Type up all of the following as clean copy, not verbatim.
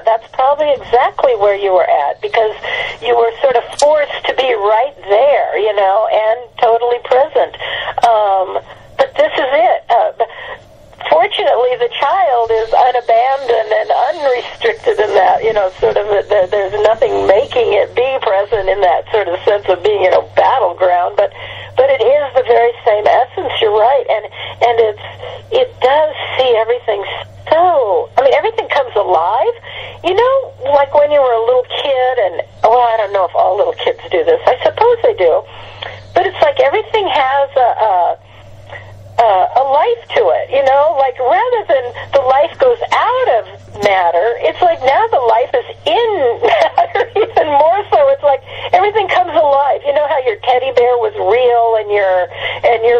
yeah, that's probably exactly where you were at, because you were sort of forced to be right there, and totally present. But this is it. Fortunately, the child is unabandoned and unrestricted in that, sort of, there's nothing making it be present in that sort of sense of being in a battleground, but it is the very same essence, you're right, and it does see everything everything comes alive, like when you were a little kid, and, I don't know if all little kids do this, I suppose they do, but it's like everything has a life to it, like rather than the life goes out of matter, it's like now the life is in matter even more so. It's like everything comes alive. You know how your teddy bear was real and your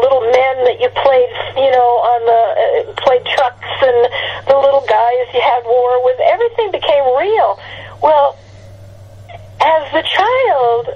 little men that you played, on the played trucks, and the little guys you had war with, everything became real. Well, as the child,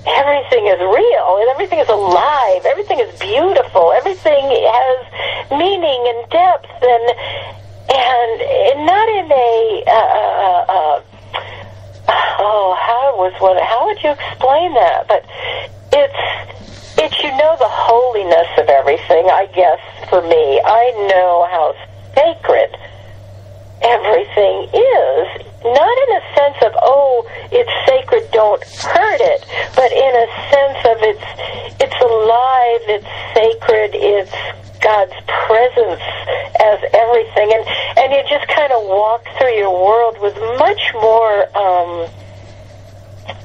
everything is real, and everything is alive, everything is beautiful, everything has meaning and depth, and not in a how would you explain that? But it's the holiness of everything, I guess. For me, I know how sacred everything is, not in a sense of, it's sacred, don't hurt it, but in a sense of it's alive, it's sacred, it's God's presence as everything, and you just kind of walk through your world with much more,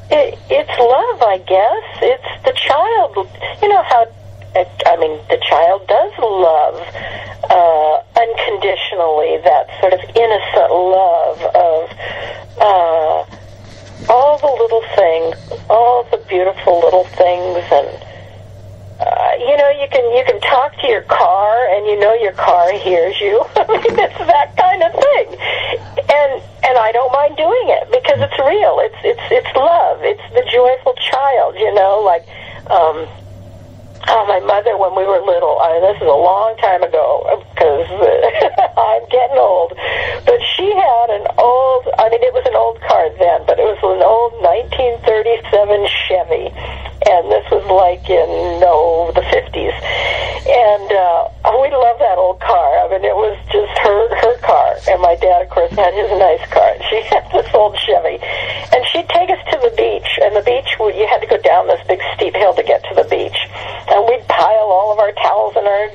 it's love, I guess. It's the child, the child does love unconditionally, that sort of innocent love of all the little things, all the beautiful little things, and you can talk to your car, and your car hears you. It's that kind of thing, and I don't mind doing it because it's real. It's love. It's the joyful child. My mother, when we were little, this is a long time ago, because I'm getting old, but she had an old, it was an old car then, but it was an old 1937 Chevy, and this was like in, the 50s, and we loved that old car. It was just her car, and my dad, of course, had his nice car, and she had this old Chevy, and she'd take us to the beach, and the beach, you had to go down this big steep hill to get to the beach, and we'd pile all of our towels and our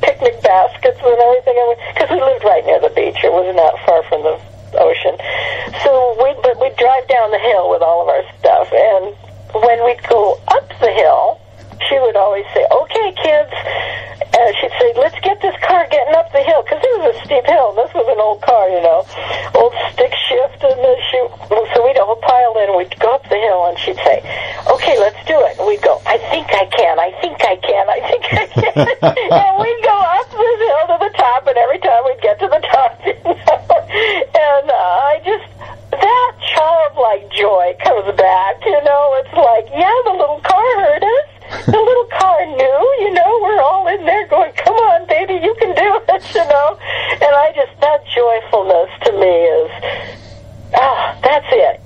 picnic baskets and everything, because we lived right near the beach. It wasn't that far from the ocean. So we'd drive down the hill with all of our stuff, and when we'd go up the hill, she would always say, "Okay, kids," she'd say, "Let's get this car getting up the hill," because it was a steep hill. This was an old car, old stick shift, and so we'd all pile in, and we'd go up the hill, and she'd say, "Okay, let's do it." And we'd go, "I think I can, I think I can, I think I can." And we'd go up this hill to the top, and every time we'd get to the top, and that childlike joy comes back, it's like, yeah, the little car heard us. The little car knew, we're all in there going, "Come on, baby, you can do it," And that joyfulness to me is, that's it,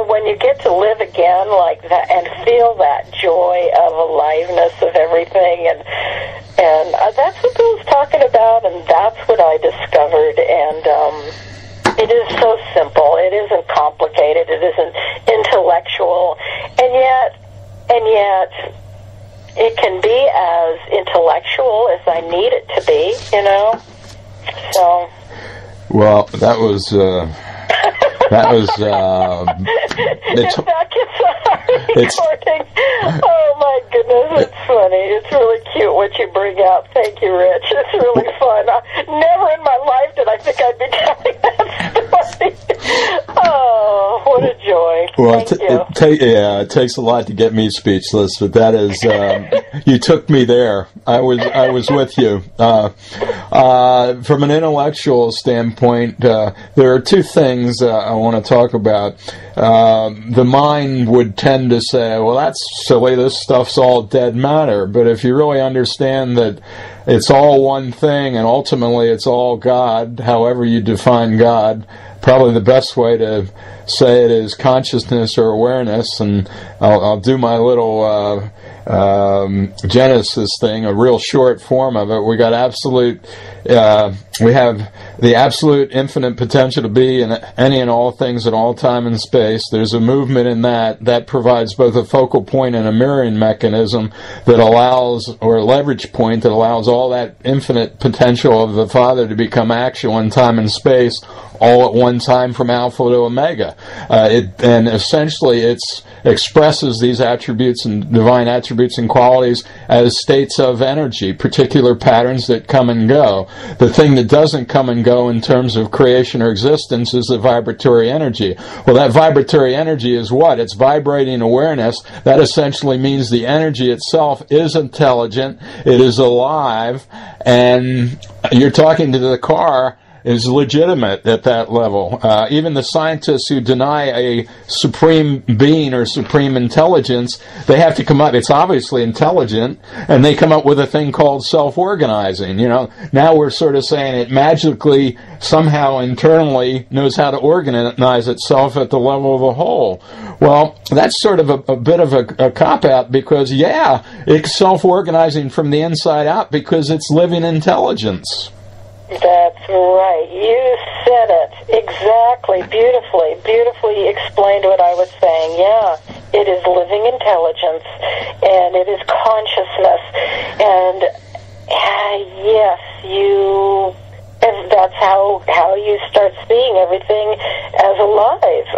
when you get to live again like that and feel that joy of aliveness of everything, and that's what Bill's talking about, and that's what I discovered, and it is so simple, it isn't complicated, it isn't intellectual, and yet it can be as intellectual as I need it to be, so. Well, that was it's recording. Oh my goodness, it's funny. It's really cute what you bring out. Thank you, Rich. It's really fun. Never in my life did I think I'd be telling that story. Oh, what a joy. Well, it takes a lot to get me speechless, but that is, you took me there. I was with you. From an intellectual standpoint, there are two things I want to talk about. The mind would tend to say, well, that's silly, this stuff's all dead matter. But if you really understand that it's all one thing, and ultimately it's all God, however you define God. Probably the best way to say it is consciousness or awareness, and I'll do my little Genesis thing, a real short form of it. We got absolute, we have the absolute infinite potential to be in any and all things at all time and space. There's a movement in that provides both a focal point and a mirroring mechanism that allows, or a leverage point that allows all that infinite potential of the Father to become actual in time and space, all at one time from Alpha to Omega. And essentially it expresses these attributes and divine attributes and qualities as states of energy, particular patterns that come and go. The thing that doesn't come and go in terms of creation or existence is the vibratory energy. Well, that vibratory energy is what? It's vibrating awareness. That essentially means the energy itself is intelligent, it is alive, and you're talking to the car is legitimate at that level. Even the scientists who deny a supreme being or supreme intelligence, they have to come up, it's obviously intelligent, and they come up with a thing called self-organizing. Now we're sort of saying it magically, somehow internally knows how to organize itself at the level of a whole. Well, that's sort of a bit of a cop-out, because, it's self-organizing from the inside out because it's living intelligence. That's right. You said it exactly, beautifully explained what I was saying. Yeah, it is living intelligence, and it is consciousness, and yes, that's how you start seeing everything as alive.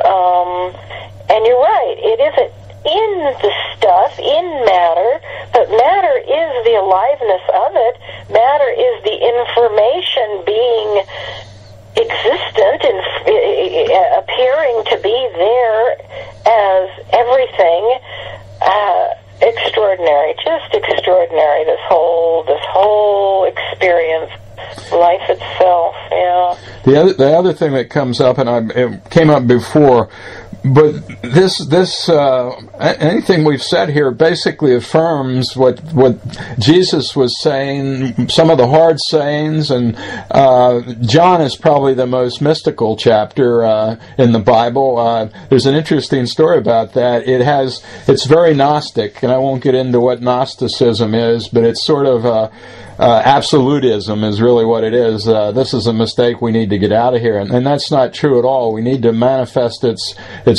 And you're right, it isn't in the stuff, in matter, but matter is the aliveness of it. Matter is the information being existent and appearing to be there as everything. Extraordinary, just extraordinary, this whole experience, life itself. The other thing that comes up, and it came up before, but this anything we've said here basically affirms what Jesus was saying, some of the hard sayings, and John is probably the most mystical chapter in the Bible. There's an interesting story about that. It's very Gnostic, and I won't get into what Gnosticism is, but it's sort of absolutism is really what it is. This is a mistake. We need to get out of here, and that's not true at all. We need to manifest its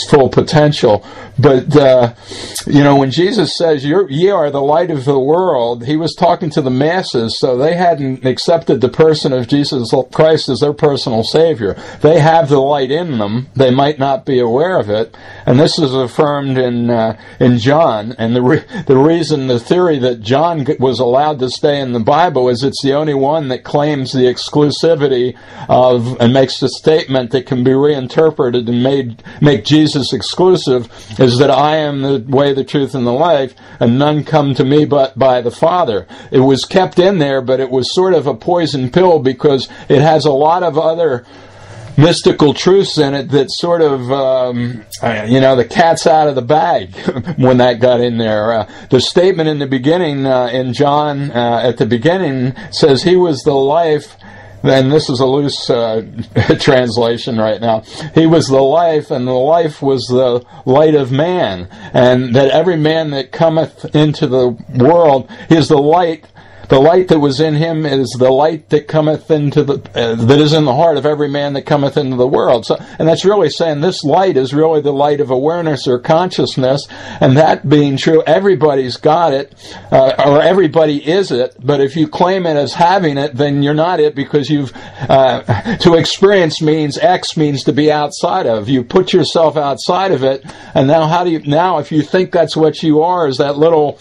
full potential. But when Jesus says, "Ye are the light of the world," he was talking to the masses, so they hadn't accepted the person of Jesus Christ as their personal Savior. They have the light in them. They might not be aware of it, and this is affirmed in John. And the theory that John was allowed to stay in the Bible is it's the only one that claims the exclusivity of, and makes the statement that can be reinterpreted and make Jesus exclusive, is that I am the way, the truth, and the life, and none come to me but by the Father. It was kept in there, but it was sort of a poison pill because it has a lot of other mystical truths in it that sort of, the cat's out of the bag when that got in there. The statement in the beginning, in John, at the beginning, says he was the life, and this is a loose translation right now. He was the life, and the life was the light of man, and that every man that cometh into the world is the light. The light that was in him is the light that cometh into that is in the heart of every man that cometh into the world. So, and that's really saying this light is really the light of awareness or consciousness. And that being true, everybody's got it, or everybody is it. But if you claim it as having it, then you're not it, because to experience means X means to be outside of. You put yourself outside of it, and now if you think that's what you are, is that little.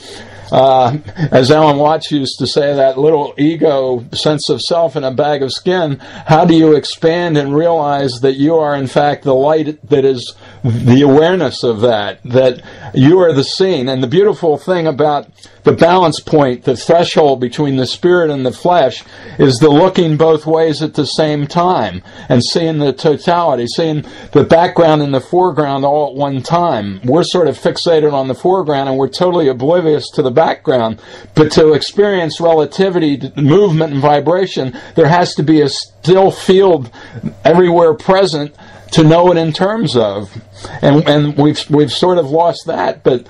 As Alan Watts used to say, that little ego sense of self in a bag of skin, how do you expand and realize that you are in fact the light that is the awareness of that you are the seeing. And the beautiful thing about the balance point, the threshold between the spirit and the flesh, is the looking both ways at the same time and seeing the totality, seeing the background and the foreground all at one time. We're sort of fixated on the foreground and we're totally oblivious to the background. But to experience relativity, movement, and vibration, there has to be a still field everywhere present to know it in terms of, and we've sort of lost that, but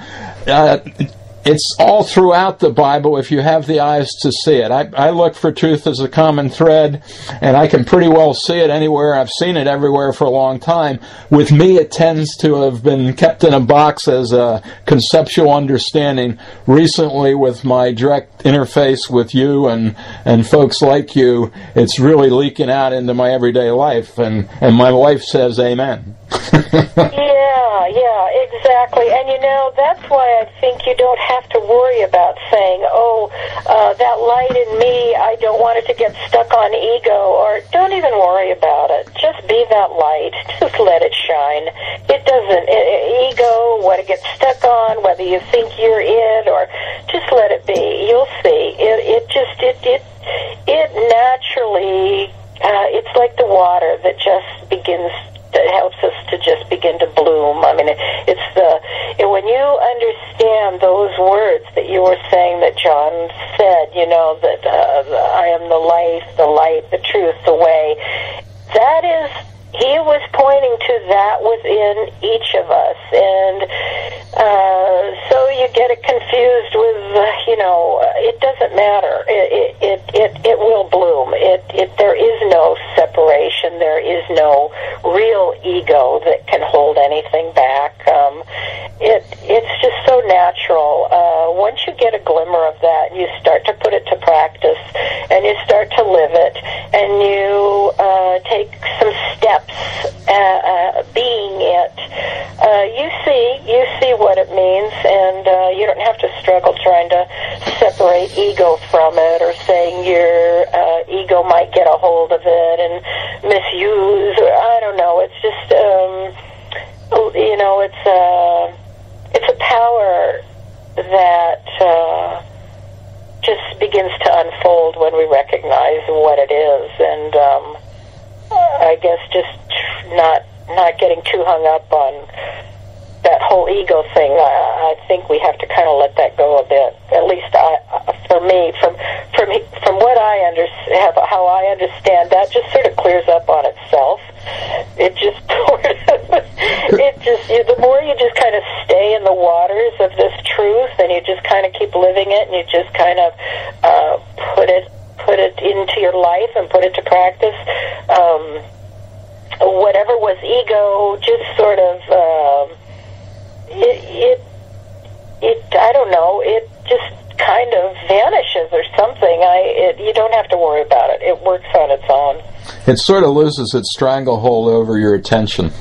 it's all throughout the Bible if you have the eyes to see it. I look for truth as a common thread, and I can pretty well see it anywhere. I've seen it everywhere for a long time. With me, it tends to have been kept in a box as a conceptual understanding. Recently, with my direct interface with you and folks like you, it's really leaking out into my everyday life, and my wife says amen. Yeah, exactly. And that's why I think you don't have to worry about saying, that light in me, I don't want it to get stuck on ego, or don't even worry about it. Just be that light. Just let it shine. It doesn't, ego, what it gets stuck on, whether you think you're it, or just let it be. You'll see. It naturally, it's like the water that just begins, that helps us to just begin to bloom. I mean, when you understand those words that you were saying that John said, that I am the light, the truth, the way, that is, he was pointing to that within each of us. And so you get it confused with, it doesn't matter. It will bloom. There is no separation. There is no real ego that can hold anything back. It's just so natural. Once you get a glimmer of that, you start to put it to practice, and you start to live it, and you take some steps being it. You see what it means, and you don't have to struggle trying to separate ego from it, or saying your ego might get a hold of it and misuse, or I don't know. It's just it's a power that just begins to unfold when we recognize what it is, and I guess just not getting too hung up on that whole ego thing. I think we have to kind of let that go a bit. At least for me, from what I understand, how I understand that, just sort of clears up on itself. It just the more you just kind of stay in the waters of this truth, and you just kind of keep living it, and you just kind of put it into your life and put it to practice. Whatever was ego, just sort of I don't know, it just kind of vanishes or something. You don't have to worry about it. It works on its own. It sort of loses its stranglehold over your attention.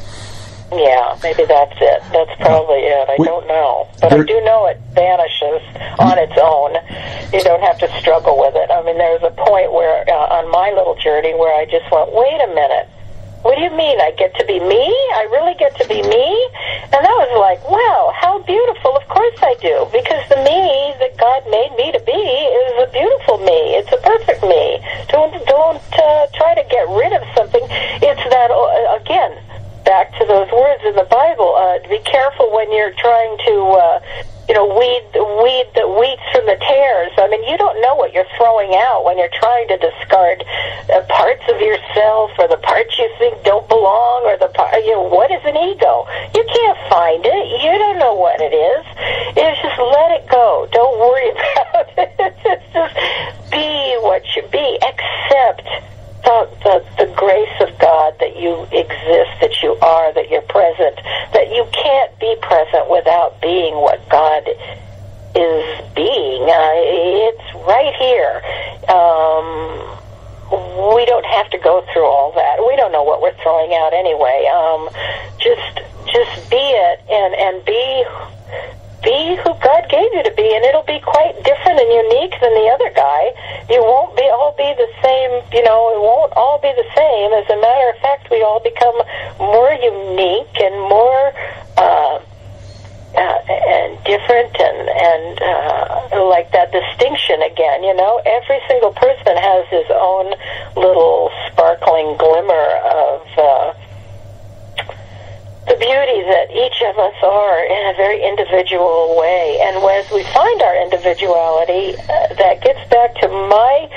Yeah, maybe that's it. That's probably it. I don't know. But I do know it vanishes on its own. You don't have to struggle with it. I mean, there was a point where, on my little journey, where I just went, wait a minute. What do you mean? I get to be me? I really get to be me? And that was like, wow, how beautiful. Of course I do. Because the me that God made me to be is a beautiful me. It's a perfect me. Don't try to get rid of something. It's that, again, back to those words in the Bible, be careful when you're trying to, weed the wheats from the tares. I mean, you don't know what you're throwing out when you're trying to discard parts of yourself, or the parts you think don't belong, or what is an ego? You can't find it. You don't know what it is. It's just let it go. Don't worry about it. It's just be what you be. Accept the grace of God that you exist, that you are, that you're present, that you can't be present without being what God is being. It's right here. We don't have to go through all that. We don't know what we're throwing out anyway. Just be it, and be be who God gave you to be, and it'll be quite different and unique than the other guy. You won't be all be the same, it won't all be the same. As a matter of fact, we all become more unique and more and different and like that distinction again, Every single person has his own little sparkling glimmer of the beauty that each of us are in a very individual way. And as we find our individuality, that gets back to my